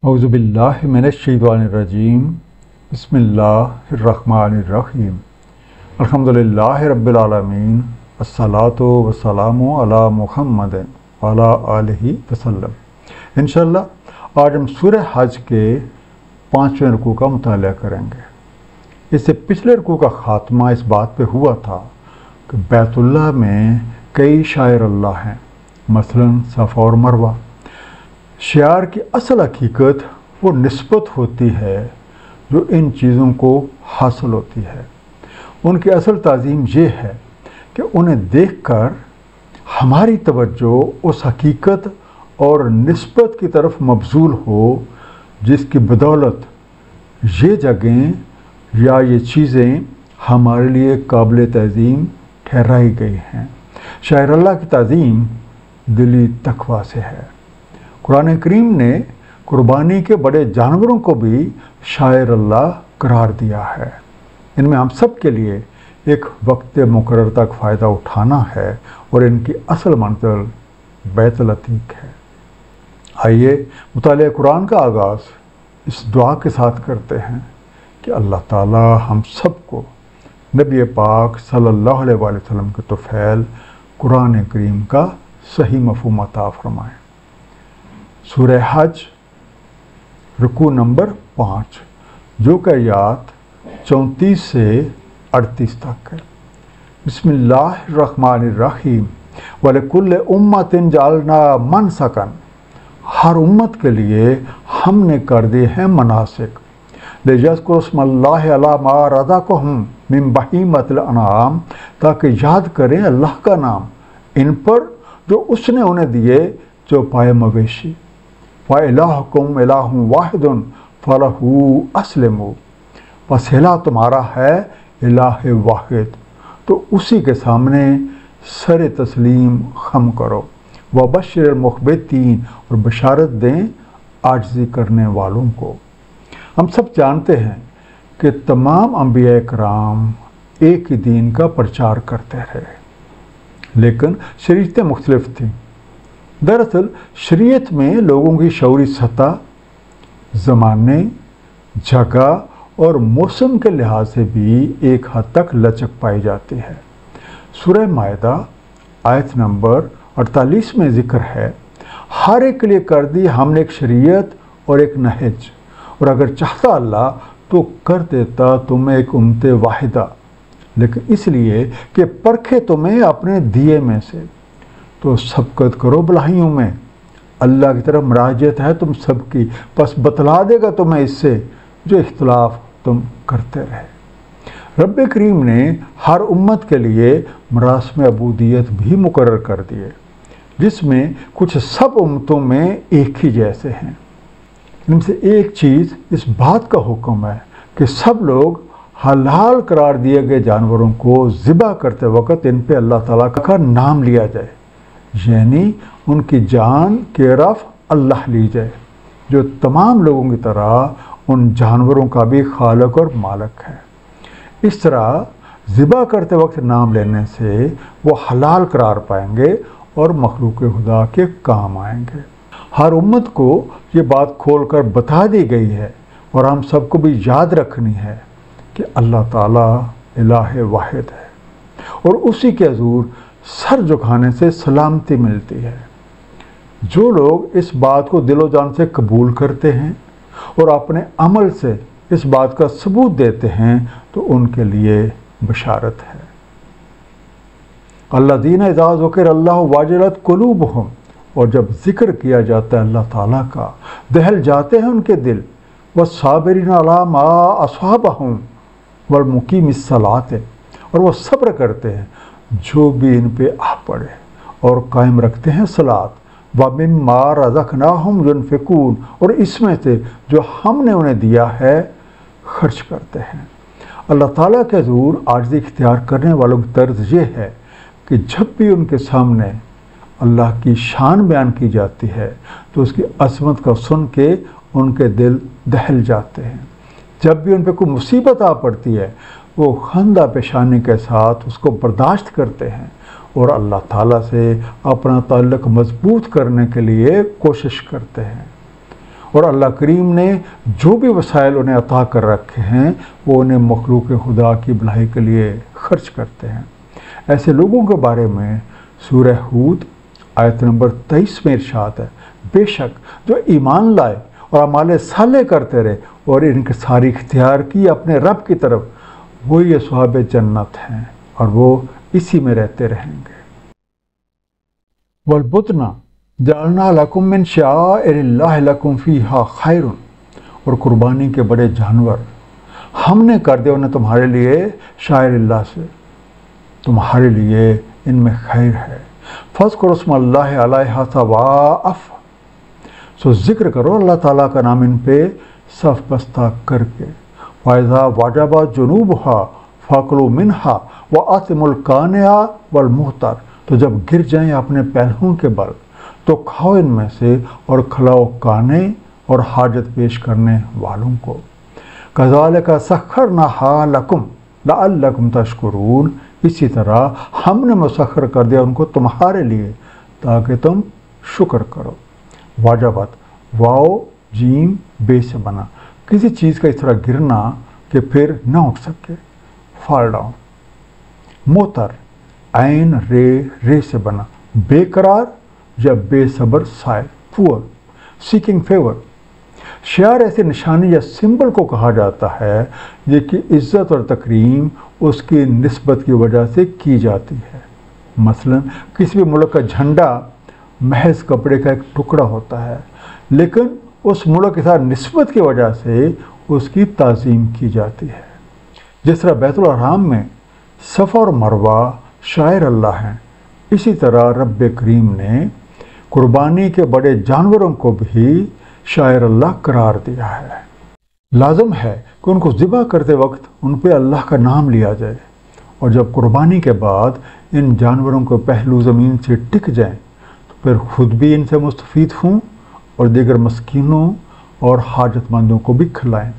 اعوذ باللہ من الشیطان الرجیم بسم اللہ الرحمن الرحیم الحمدللہ رب العالمین الصلاۃ والسلام علی محمد وعلی آلہ وسلم۔ انشاءاللہ آج ہم سورہ حج کے 5ویں رکوع کا مطالعہ کریں گے۔ اس سے پچھلے رکوع کا خاتمہ اس بات پہ ہوا تھا کہ بیت اللہ میں کئی شاعر اللہ ہیں، مثلاً صفا اور مروہ۔ شعار کی اصل حقیقت وہ نسبت ہوتی ہے جو ان چیزوں کو حاصل ہوتی ہے۔ ان کی اصل تعظیم یہ ہے کہ انہیں دیکھ کر ہماری توجہ اس حقیقت اور نسبت کی طرف مبذول ہو جس کی بدولت یہ جگہیں یا یہ چیزیں ہمارے لیے قابل تعظیم ٹھہرائی گئی ہیں۔ شاعر اللہ کی تعظیم دلی تقویٰ سے ہے۔ قرآن کریم نے قربانی کے بڑے جانوروں کو بھی شاعر اللہ قرار دیا ہے۔ ان میں ہم سب کے لیے ایک وقت مقرر تک فائدہ اٹھانا ہے اور ان کی اصل منزل بیت العتیق ہے۔ آئیے مطالعہ قرآن کا آغاز اس دعا کے ساتھ کرتے ہیں کہ اللہ تعالی ہم سب کو نبی پاک صلی اللہ علیہ وآلہ وسلم کے طفیل قرآن کریم کا صحیح مفہوم عطا فرمائے۔ سورہ حج رکوع نمبر 5 جو کہ آیات 34 سے 38 تک ہے۔ بسم اللہ الرحمن الرحیم وَلِكُلِّ أُمَّةٍ جَعَلْنَا مَنْسَكًا، ہر امت کے لیے ہم نے کر دیے ہیں مناسک۔ لِيَذْكُرُوا اسْمَ اللَّهِ عَلَىٰ مَا رَزَقَهُم مِّن بَهِيمَةِ الْأَنْعَامِ، تاکہ یاد کریں اللہ کا نام ان پر جو اس نے انہیں دیے جو پائے مویشی۔ وَإِلَٰهُكُمْ إِلَٰهٌ وَاحِدٌ فَلَهُ أَسْلِمُوا، بس الہ تمہارا ہے الہ واحد، تو اسی کے سامنے سر تسلیم خم کرو۔ وَبَشِّرِ الْمُخْبِتِينَ، اور بشارت دیں عاجزی کرنے والوں کو۔ ہم سب جانتے ہیں کہ تمام انبیاء کرام ایک ہی دین کا پرچار کرتے رہے، لیکن شریعتیں مختلف تھیں۔ دراصل شریعت میں لوگوں کی شعوری سطح، زمانے، جگہ اور موسم کے لحاظ سے بھی ایک حد تک لچک پائی جاتی ہے۔ سورہ مائدہ آیت نمبر 48 میں ذکر ہے، ہر ایک کے لیے کر دی ہم نے ایک شریعت اور ایک نہج، اور اگر چاہتا اللہ تو کر دیتا تمہیں ایک امت واحدہ، لیکن اس لیے کہ پرکھے تمہیں اپنے دیے میں سے، تو سبقت کرو بھلائیوں میں۔ اللہ کی طرف مراجعت ہے تم سب کی، پس بتلا دے گا تمہیں اس سے جو اختلاف تم کرتے رہے۔ رب کریم نے ہر امت کے لیے مراسم عبودیت بھی مقرر کر دیے، جس میں کچھ سب امتوں میں ایک ہی جیسے ہیں۔ ان سے ایک چیز اس بات کا حکم ہے کہ سب لوگ حلال قرار دیے گئے جانوروں کو ذبح کرتے وقت ان پہ اللہ تعالیٰ کا نام لیا جائے، یعنی ان کی جان کی رفع اللہ لی جائے، جو تمام لوگوں کی طرح ان جانوروں کا بھی خالق اور مالک ہے۔ اس طرح ذبح کرتے وقت نام لینے سے وہ حلال قرار پائیں گے اور مخلوق خدا کے کام آئیں گے۔ ہر امت کو یہ بات کھول کر بتا دی گئی ہے اور ہم سب کو بھی یاد رکھنی ہے کہ اللہ تعالیٰ الہ واحد ہے، اور اسی کے حضور سر جھکانے سے سلامتی ملتی ہے۔ جو لوگ اس بات کو دل و جان سے قبول کرتے ہیں اور اپنے عمل سے اس بات کا ثبوت دیتے ہیں تو ان کے لیے بشارت ہے۔ الذین اذا ذکر اللہ وجلت قلوبہم، اور جب ذکر کیا جاتا ہے اللہ تعالیٰ کا دہل جاتے ہیں ان کے دل۔ والصابرین علی ما اصابہم والمقیم الصلاۃ، اور وہ صبر کرتے ہیں جو بھی ان پہ آ پڑے اور قائم رکھتے ہیں صلاۃ۔ وَمِمَّا رَزَقْنَاهُمْ يُنْفِقُونَ، اور اس میں سے جو ہم نے انہیں دیا ہے خرچ کرتے ہیں۔ اللہ تعالیٰ کے حضور عاجزی اختیار کرنے والوں کی طرز یہ ہے کہ جب بھی ان کے سامنے اللہ کی شان بیان کی جاتی ہے تو اس کی عظمت کا سن کے ان کے دل دہل جاتے ہیں۔ جب بھی ان پہ کوئی مصیبت آ پڑتی ہے وہ خندہ پیشانی کے ساتھ اس کو برداشت کرتے ہیں اور اللہ تعالیٰ سے اپنا تعلق مضبوط کرنے کے لیے کوشش کرتے ہیں۔ اور اللہ کریم نے جو بھی وسائل انہیں عطا کر رکھے ہیں وہ انہیں مخلوق خدا کی بھلائی کے لیے خرچ کرتے ہیں۔ ایسے لوگوں کے بارے میں سورہ ہود آیت نمبر 23 میں ارشاد ہے، بے شک جو ایمان لائے اور اعمال صالح کرتے رہے اور انکساری اختیار کی اپنے رب کی طرف، وہی اصحاب جنت ہیں اور وہ اسی میں رہتے رہیں گے۔ والبدن جعلنا لکم من شعائر اللہ لکم فیہا خیر، اور قربانی کے بڑے جانور ہم نے کر دیا انہیں تمہارے لیے شاعر اللہ سے، تمہارے لیے ان میں خیر ہے۔ فاذکروا اسم اللہ علیہا صواف، سو ذکر کرو اللہ تعالیٰ کا نام ان پہ صف بستہ کر کے۔ وَإِذَا وَجَبَ جُنُوبُهَا فَكُلُوا مِنْهَا وَأَطْعِمُوا الْقَانِعَ وَالْمُعْتَرَ، تو جب گر جائیں اپنے پہلوؤں کے بل تو کھاؤ ان میں سے اور کھلاؤ کانے اور حاجت پیش کرنے والوں کو۔ كَذَلِكَ سَخَّرْنَاهَا لَكُمْ لَعَلَّكُمْ تَشْكُرُونَ، اسی طرح ہم نے مسخر کر دیا ان کو تمہارے لیے تاکہ تم شکر کرو۔ واجبت واو جیم بے سے بنا، کسی چیز کا اس طرح گرنا کہ پھر نہ اٹھ سکے، فال ڈاؤن۔ موتر عین رے سے بنا، بے قرار یا بے صبر سائل، پور سیکنگ فیور۔ شعار ایسی نشانی یا سمبل کو کہا جاتا ہے جس کی عزت اور تکریم اس کی نسبت کی وجہ سے کی جاتی ہے۔ مثلا کسی بھی ملک کا جھنڈا محض کپڑے کا ایک ٹکڑا ہوتا ہے، لیکن اس ملک کے ساتھ نسبت کی وجہ سے اس کی تعظیم کی جاتی ہے۔ جس طرح بیت الحرام میں صفا اور مروہ شاعر اللہ ہیں، اسی طرح رب کریم نے قربانی کے بڑے جانوروں کو بھی شاعر اللہ قرار دیا ہے۔ لازم ہے کہ ان کو ذبح کرتے وقت ان پہ اللہ کا نام لیا جائے، اور جب قربانی کے بعد ان جانوروں کو پہلو زمین سے ٹک جائیں تو پھر خود بھی ان سے مستفید ہوں اور دیگر مسکینوں اور حاجت مندوں کو بھی کھلائیں۔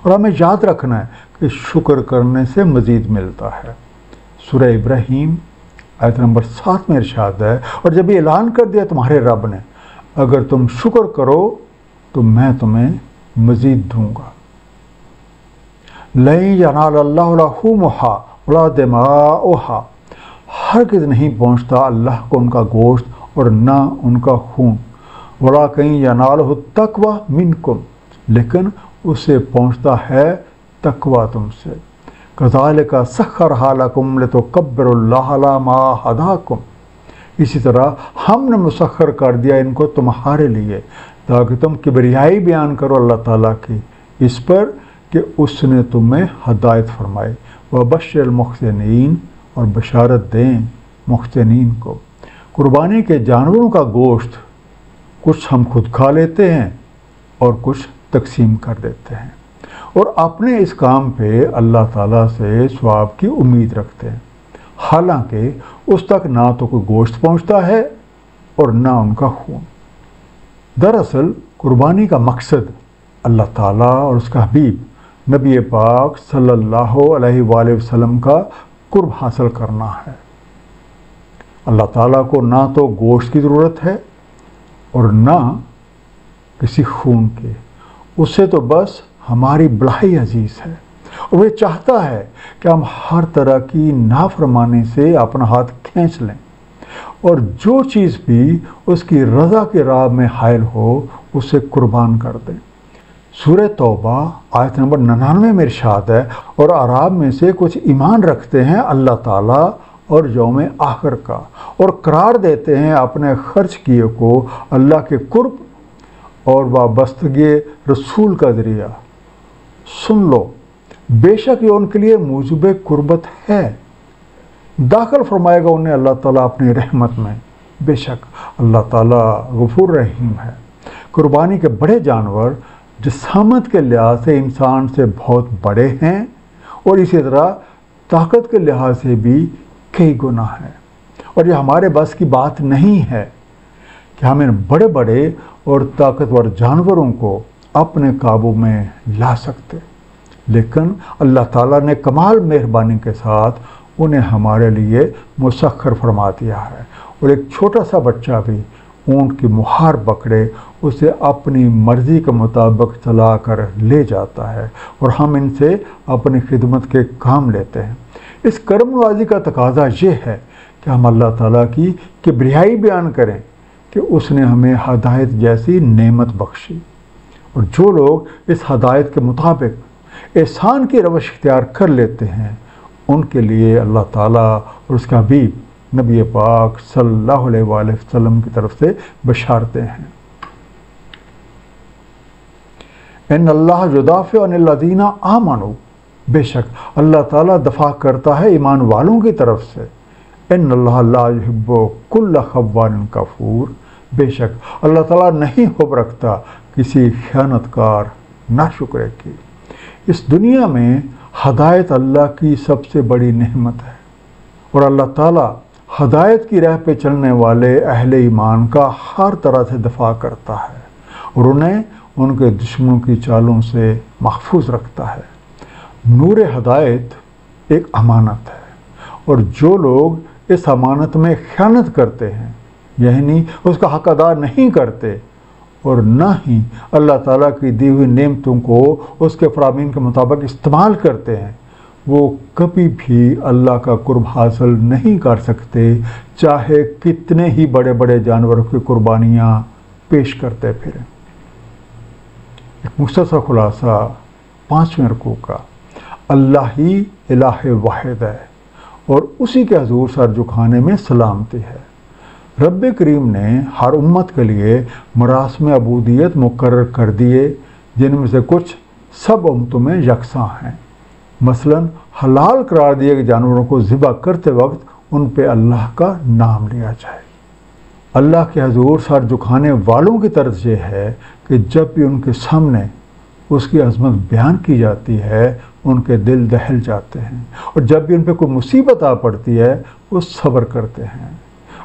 اور ہمیں یاد رکھنا ہے کہ شکر کرنے سے مزید ملتا ہے۔ سورہ ابراہیم آیت نمبر 7 میں ارشاد ہے، اور جب یہ اعلان کر دیا تمہارے رب نے، اگر تم شکر کرو تو میں تمہیں مزید دوں گا۔ لَن يَنَالَ اللَّهُ لُحُومُهَا وَلَا دِمَاؤُهَا، ہرگز نہیں پہنچتا اللہ کو ان کا گوشت اور نہ ان کا خون۔ وَلَٰكِن يَنَالُهُ التَّقْوَىٰ مِنكُمْ، لیکن اسے پہنچتا ہے تقویٰ تم سے۔ كَذَلِكَ سَخَّرَهَا لَكُمْ لِتُكَبِّرُوا اللَّهَ عَلَىٰ مَا هَدَاكُمْ، اسی طرح ہم نے مسخر کر دیا ان کو تمہارے لیے تاکہ تم کبریائی بیان کرو اللہ تعالیٰ کی اس پر کہ اس نے تمہیں ہدایت فرمائی۔ وَبَشِّرِ الْمُحْسِنِينَ، اور بشارت دیں محسنین کو۔ قربانی کے جانوروں کا گوشت کچھ ہم خود کھا لیتے ہیں اور کچھ تقسیم کر دیتے ہیں، اور اپنے اس کام پہ اللہ تعالیٰ سے ثواب کی امید رکھتے ہیں، حالانکہ اس تک نہ تو کوئی گوشت پہنچتا ہے اور نہ ان کا خون۔ دراصل قربانی کا مقصد اللہ تعالیٰ اور اس کا حبیب نبی پاک صلی اللہ علیہ وآلہ وسلم کا قرب حاصل کرنا ہے۔ اللہ تعالیٰ کو نہ تو گوشت کی ضرورت ہے اور نہ کسی خون کی، اس سے تو بس ہماری بھلائی عزیز ہے، اور وہ چاہتا ہے کہ ہم ہر طرح کی نافرمانی سے اپنا ہاتھ کھینچ لیں، اور جو چیز بھی اس کی رضا کی راہ میں حائل ہو اسے قربان کر دیں۔ سورہ توبہ آیت نمبر 99 میں ارشاد ہے، اور اعراب میں سے کچھ ایمان رکھتے ہیں اللہ تعالیٰ اور یوم آخر کا، اور قرار دیتے ہیں اپنے خرچ کیے کو اللہ کے قرب اور وابستگی رسول کا ذریعہ۔ سن لو، بے شک یہ ان کے لیے موجب قربت ہے، داخل فرمائے گا انہیں اللہ تعالیٰ اپنی رحمت میں، بے شک اللہ تعالیٰ غفور رحیم ہے۔ قربانی کے بڑے جانور جسامت کے لحاظ سے انسان سے بہت بڑے ہیں، اور اسی طرح طاقت کے لحاظ سے بھی کئی گنا ہیں، اور یہ ہمارے بس کی بات نہیں ہے کہ ہم ان بڑے بڑے اور طاقتور جانوروں کو اپنے قابو میں لا سکتے، لیکن اللہ تعالیٰ نے کمال مہربانی کے ساتھ انہیں ہمارے لیے مسخر فرما دیا ہے، اور ایک چھوٹا سا بچہ بھی اونٹ کی مہار پکڑے اسے اپنی مرضی کے مطابق چلا کر لے جاتا ہے، اور ہم ان سے اپنی خدمت کے کام لیتے ہیں۔ اس کرم نوازی کا تقاضا یہ ہے کہ ہم اللہ تعالیٰ کی کبریائی بیان کریں کہ اس نے ہمیں ہدایت جیسی نعمت بخشی، اور جو لوگ اس ہدایت کے مطابق احسان کی روش اختیار کر لیتے ہیں ان کے لیے اللہ تعالیٰ اور اس کا حبیب نبی پاک صلی اللہ علیہ وآلہ وسلم کی طرف سے بشارتیں ہیں۔ ان اللہ یدافع عن الذین آمنوا، بے شک اللہ تعالیٰ دفاع کرتا ہے ایمان والوں کی طرف سے۔ ان اللہ لا یحب کل خوان کفور، بے شک اللہ تعالیٰ نہیں حب رکھتا کسی خیانت کار ناشکرے کی۔ اس دنیا میں ہدایت اللہ کی سب سے بڑی نعمت ہے، اور اللہ تعالیٰ ہدایت کی راہ پہ چلنے والے اہل ایمان کا ہر طرح سے دفاع کرتا ہے اور انہیں ان کے دشمنوں کی چالوں سے محفوظ رکھتا ہے۔ نور ہدایت ایک امانت ہے، اور جو لوگ اس امانت میں خیانت کرتے ہیں، یعنی اس کا حق ادا نہیں کرتے اور نہ ہی اللہ تعالیٰ کی دی ہوئی نعمتوں کو اس کے فرامین کے مطابق استعمال کرتے ہیں، وہ کبھی بھی اللہ کا قرب حاصل نہیں کر سکتے، چاہے کتنے ہی بڑے بڑے جانوروں کی قربانیاں پیش کرتے پھریں۔ ایک مختصر خلاصہ 5ویں رکوع کا، اللہ ہی الہ واحد ہے اور اسی کے حضور سر جھکانے میں سلامتی ہے۔ رب کریم نے ہر امت کے لیے مراسم عبودیت مقرر کر دیے، جن میں سے کچھ سب امتوں میں یکساں ہیں۔ مثلا حلال قرار دیے گئے جانوروں کو ذبح کرتے وقت ان پہ اللہ کا نام لیا جائے۔ اللہ کے حضور سر جھکانے والوں کی طرز یہ ہے کہ جب بھی ان کے سامنے اس کی عظمت بیان کی جاتی ہے ان کے دل دہل جاتے ہیں، اور جب بھی ان پہ کوئی مصیبت آ پڑتی ہے وہ صبر کرتے ہیں،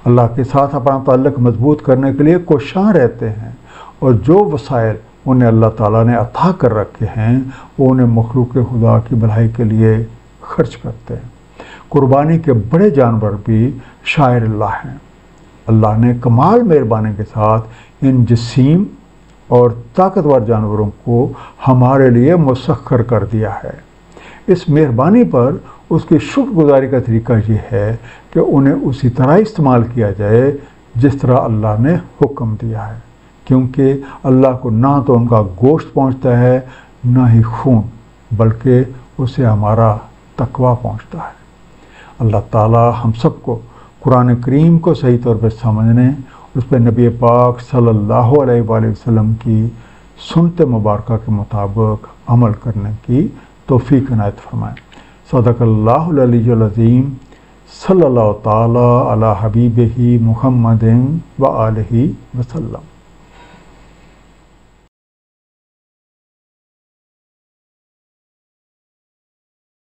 اللہ کے ساتھ اپنا تعلق مضبوط کرنے کے لیے کوشاں رہتے ہیں، اور جو وسائل انہیں اللہ تعالیٰ نے عطا کر رکھے ہیں وہ انہیں مخلوق خدا کی بھلائی کے لیے خرچ کرتے ہیں۔ قربانی کے بڑے جانور بھی شاعر اللہ ہیں۔ اللہ نے کمال مہربانی کے ساتھ ان جسیم اور طاقتور جانوروں کو ہمارے لیے مسخر کر دیا ہے۔ اس مہربانی پر اس کی شکر گزاری کا طریقہ یہ ہے کہ انہیں اسی طرح استعمال کیا جائے جس طرح اللہ نے حکم دیا ہے، کیونکہ اللہ کو نہ تو ان کا گوشت پہنچتا ہے نہ ہی خون، بلکہ اسے ہمارا تقویٰ پہنچتا ہے۔ اللہ تعالیٰ ہم سب کو قرآن کریم کو صحیح طور پر سمجھنے، اس پہ نبی پاک صلی اللہ علیہ وآلہ وسلم کی سنت مبارکہ کے مطابق عمل کرنے کی توفیق عنایت فرمائے۔ صدق اللہ العلی العظیم، صلی اللہ تعالی علی حبیبہ محمد و آلہ وسلم۔